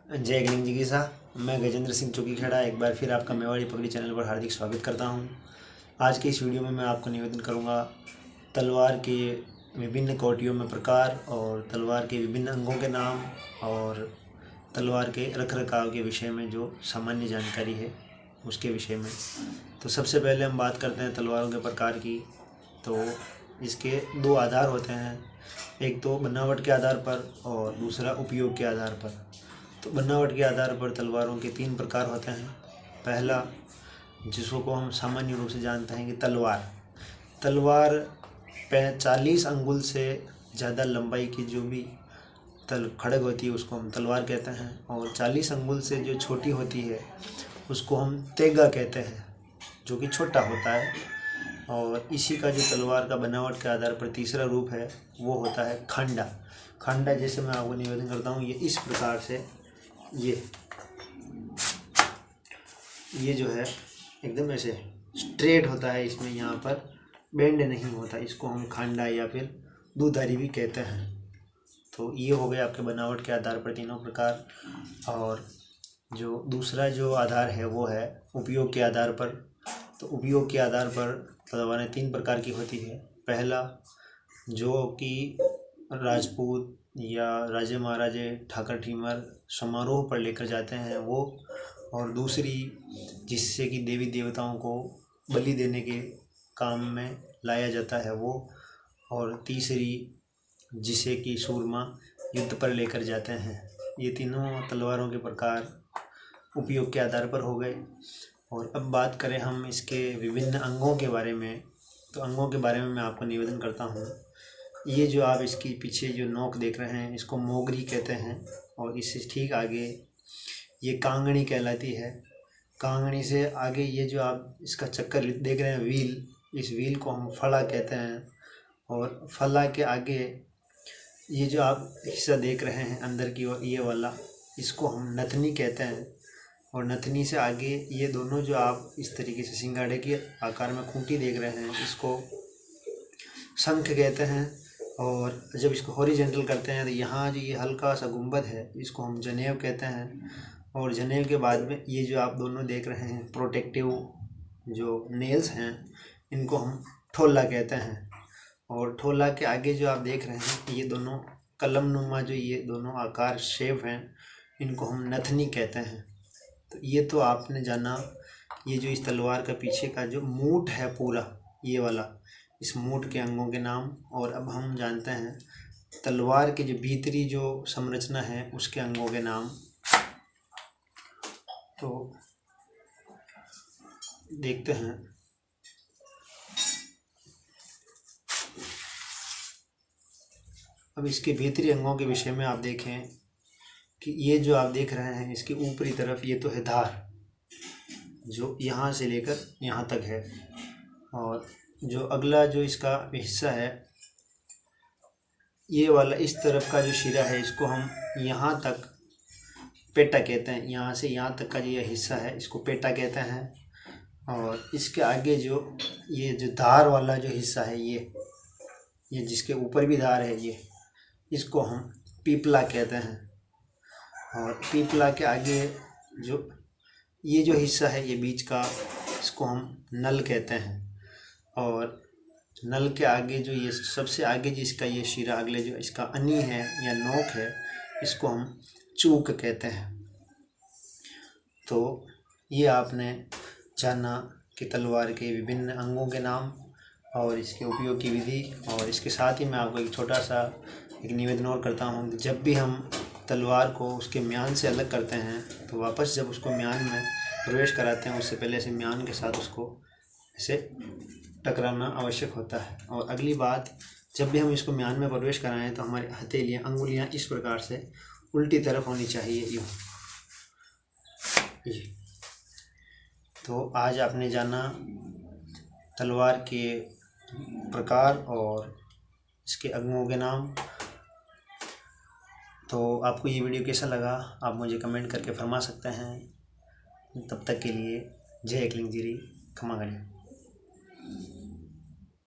जय गलिंग जी की साहब, मैं गजेंद्र सिंह चुकीखेड़ा एक बार फिर आपका मेवाड़ी पगड़ी चैनल पर हार्दिक स्वागत करता हूं। आज की इस वीडियो में मैं आपको निवेदन करूंगा तलवार के विभिन्न कोटियों में प्रकार और तलवार के विभिन्न अंगों के नाम और तलवार के रखरखाव के विषय में जो सामान्य जानकारी है उसके विषय में। तो सबसे पहले हम बात करते हैं तलवारों के प्रकार की। तो इसके दो आधार होते हैं, एक तो बनावट के आधार पर और दूसरा उपयोग के आधार पर। तो बनावट के आधार पर तलवारों के 3 प्रकार होते हैं। पहला, जिसको हम सामान्य रूप से जानते हैं कि तलवार 40 अंगुल से ज़्यादा लंबाई की जो भी खड़ग होती है उसको हम तलवार कहते हैं, और 40 अंगुल से जो छोटी होती है उसको हम तेगा कहते हैं, जो कि छोटा होता है। और इसी का जो तलवार का बनावट के आधार पर तीसरा रूप है वो होता है खांडा। जैसे मैं आपको निवेदन करता हूँ, ये इस प्रकार से ये जो है एकदम ऐसे स्ट्रेट होता है, इसमें यहाँ पर बेंड नहीं होता। इसको हम खांडा या फिर दूधारी भी कहते हैं। तो ये हो गए आपके बनावट के आधार पर तीनों प्रकार। और जो दूसरा जो आधार है वो है उपयोग के आधार पर। तो उपयोग के आधार पर तलवारें 3 प्रकार की होती है। पहला, जो कि राजपूत या राजे महाराजे ठाकर ठीमर समारोह पर लेकर जाते हैं वो, और दूसरी जिससे कि देवी देवताओं को बलि देने के काम में लाया जाता है वो, और तीसरी जिसे कि सूरमा युद्ध पर लेकर जाते हैं। ये तीनों तलवारों के प्रकार उपयोग के आधार पर हो गए। और अब बात करें हम इसके विभिन्न अंगों के बारे में, तो अंगों के बारे में मैं आपको निवेदन करता हूँ। ये जो आप इसकी पीछे जो नोक देख रहे हैं इसको मोगरी कहते हैं, और इससे ठीक आगे ये कांगड़ी कहलाती है। कांगड़ी से आगे ये जो आप इसका चक्कर देख रहे हैं व्हील, इस व्हील को हम फला कहते हैं। और फला के आगे ये जो आप हिस्सा देख रहे हैं अंदर की ओर, ये वाला, इसको हम नथनी कहते हैं। और नथनी से आगे ये दोनों जो आप इस तरीके से सिंगाड़े के आकार में खूंटी देख रहे हैं इसको शंख कहते हैं। और जब इसको हॉरिजॉन्टल करते हैं तो यहाँ जो ये हल्का सा गुंबद है इसको हम जनेऊ कहते हैं। और जनेऊ के बाद में ये जो आप दोनों देख रहे हैं प्रोटेक्टिव जो नेल्स हैं इनको हम ठोला कहते हैं। और ठोला के आगे जो आप देख रहे हैं ये दोनों कलमनुमा जो ये दोनों आकार शेप हैं इनको हम नथनी कहते हैं। तो ये तो आपने जाना ये जो इस तलवार का पीछे का जो मूठ है पूरा ये वाला, इस मूठ के अंगों के नाम। और अब हम जानते हैं तलवार के जो भीतरी जो संरचना है उसके अंगों के नाम। तो देखते हैं, अब इसके भीतरी अंगों के विषय में आप देखें कि ये जो आप देख रहे हैं इसकी ऊपरी तरफ ये तो है धार, जो यहाँ से लेकर यहाँ तक है। और जो अगला जो इसका हिस्सा है ये वाला, इस तरफ का जो शिरा है इसको हम यहाँ तक पेटा कहते हैं। यहाँ से यहाँ तक का जो ये हिस्सा है इसको पेटा कहते हैं। और इसके आगे जो ये जो धार वाला जो हिस्सा है ये जिसके ऊपर भी धार है ये, इसको हम पीपला कहते हैं। और पीपला के आगे जो ये जो हिस्सा है ये बीच का, इसको हम नल कहते हैं। और नल के आगे जो ये सबसे आगे जिसका ये शिरा अगले जो इसका अनी है या नोक है इसको हम चूक कहते हैं। तो ये आपने जाना कि तलवार के विभिन्न अंगों के नाम और इसके उपयोग की विधि। और इसके साथ ही मैं आपको एक छोटा सा एक निवेदन और करता हूँ कि जब भी हम तलवार को उसके म्यान से अलग करते हैं तो वापस जब उसको म्यान में प्रवेश कराते हैं उससे पहले ऐसे म्यान के साथ उसको ऐसे टकराना आवश्यक होता है। और अगली बात, जब भी हम इसको म्यान में प्रवेश कराएं तो हमारी हथेलियाँ अंगुलियाँ इस प्रकार से उल्टी तरफ होनी चाहिए, यूँ। तो आज आपने जाना तलवार के प्रकार और इसके अंगों के नाम। तो आपको ये वीडियो कैसा लगा आप मुझे कमेंट करके फरमा सकते हैं। तब तक के लिए जय क्लिंग जीरी, खमा गणी।